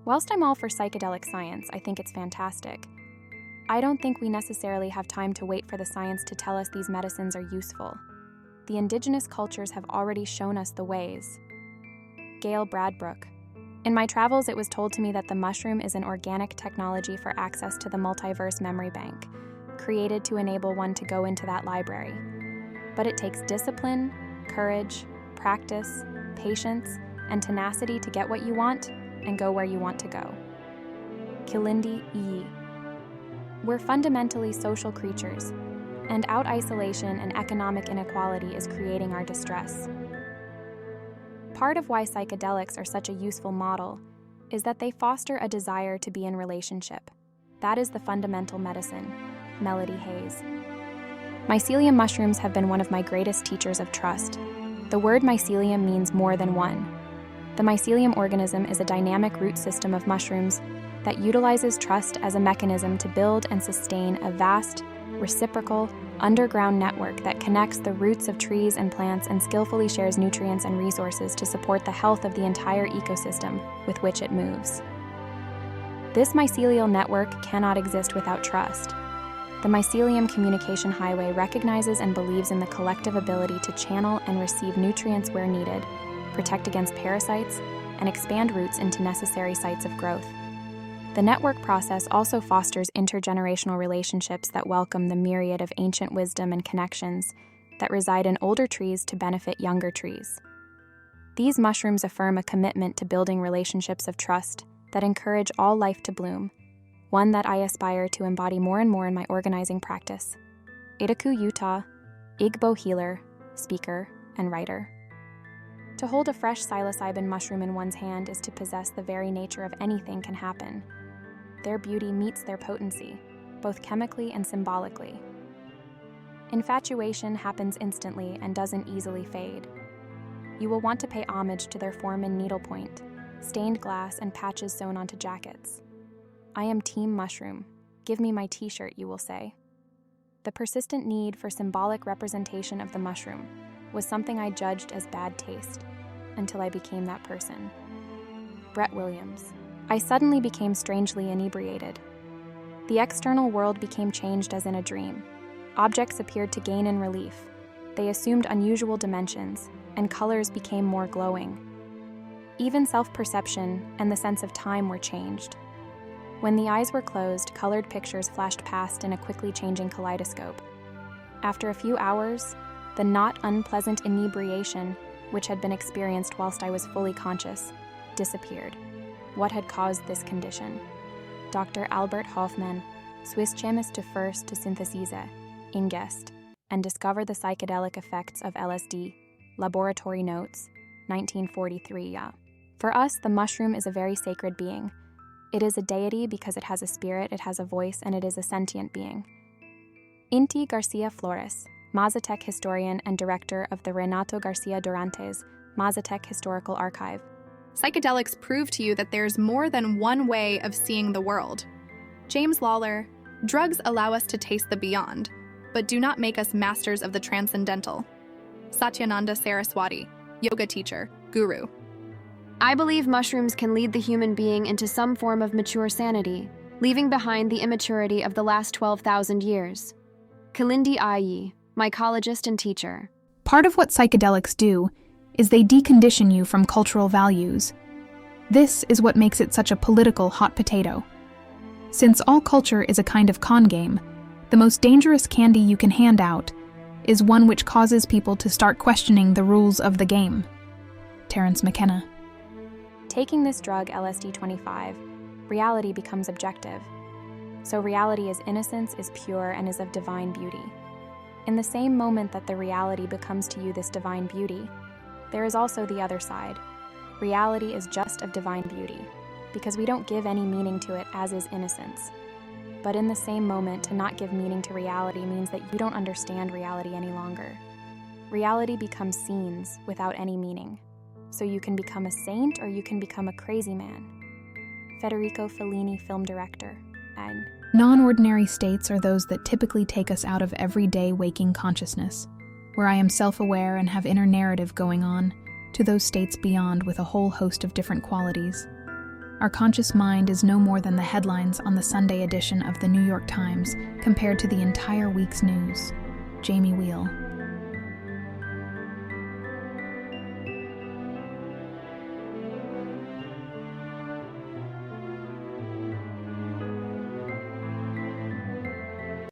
Whilst I'm all for psychedelic science, I think it's fantastic. I don't think we necessarily have time to wait for the science to tell us these medicines are useful. The indigenous cultures have already shown us the ways. Gail Bradbrook. In my travels, it was told to me that the mushroom is an organic technology for access to the multiverse memory bank, created to enable one to go into that library. But it takes discipline, courage, practice, patience, and tenacity to get what you want and go where you want to go. Kilindi Iyi. We're fundamentally social creatures, and out-isolation and economic inequality is creating our distress. Part of why psychedelics are such a useful model is that they foster a desire to be in relationship. That is the fundamental medicine. Melody Hayes. Mycelium mushrooms have been one of my greatest teachers of trust. The word mycelium means more than one. The mycelium organism is a dynamic root system of mushrooms that utilizes trust as a mechanism to build and sustain a vast, reciprocal, underground network that connects the roots of trees and plants and skillfully shares nutrients and resources to support the health of the entire ecosystem with which it moves. This mycelial network cannot exist without trust. The mycelium communication highway recognizes and believes in the collective ability to channel and receive nutrients where needed, protect against parasites, and expand roots into necessary sites of growth. The network process also fosters intergenerational relationships that welcome the myriad of ancient wisdom and connections that reside in older trees to benefit younger trees. These mushrooms affirm a commitment to building relationships of trust that encourage all life to bloom, one that I aspire to embody more and more in my organizing practice. Itaku, Utah, Igbo healer, speaker, and writer. To hold a fresh psilocybin mushroom in one's hand is to possess the very nature of anything can happen. Their beauty meets their potency, both chemically and symbolically. Infatuation happens instantly and doesn't easily fade. You will want to pay homage to their form in needlepoint, stained glass, and patches sewn onto jackets. I am Team Mushroom. Give me my t-shirt, you will say. The persistent need for symbolic representation of the mushroom was something I judged as bad taste, until I became that person. Brett Williams. I suddenly became strangely inebriated. The external world became changed as in a dream. Objects appeared to gain in relief. They assumed unusual dimensions, and colors became more glowing. Even self-perception and the sense of time were changed. When the eyes were closed, colored pictures flashed past in a quickly changing kaleidoscope. After a few hours, the not unpleasant inebriation, which had been experienced whilst I was fully conscious, disappeared. What had caused this condition? Dr. Albert Hoffmann, Swiss chemist to first to synthesize ingest and discover the psychedelic effects of LSD, Laboratory Notes, 1943. For us, the mushroom is a very sacred being. It is a deity because it has a spirit, it has a voice, and it is a sentient being. Inti Garcia Flores, Mazatec historian and director of the Renato Garcia Durantes Mazatec Historical Archive. Psychedelics prove to you that there's more than one way of seeing the world. James Lawler, drugs allow us to taste the beyond, but do not make us masters of the transcendental. Satyananda Saraswati, yoga teacher, guru. I believe mushrooms can lead the human being into some form of mature sanity, leaving behind the immaturity of the last 12,000 years. Kilindi Iyi, mycologist and teacher. Part of what psychedelics do is they decondition you from cultural values. This is what makes it such a political hot potato. Since all culture is a kind of con game, the most dangerous candy you can hand out is one which causes people to start questioning the rules of the game. Terence McKenna. Taking this drug, LSD-25, reality becomes objective. So reality is innocence, is pure, and is of divine beauty. In the same moment that the reality becomes to you this divine beauty, there is also the other side. Reality is just of divine beauty, because we don't give any meaning to it, as is innocence. But in the same moment, to not give meaning to reality means that you don't understand reality any longer. Reality becomes scenes without any meaning. So you can become a saint or you can become a crazy man. Federico Fellini, film director, N. Non-ordinary states are those that typically take us out of everyday waking consciousness, where I am self-aware and have inner narrative going on, to those states beyond with a whole host of different qualities. Our conscious mind is no more than the headlines on the Sunday edition of the New York Times compared to the entire week's news. Jamie Wheel.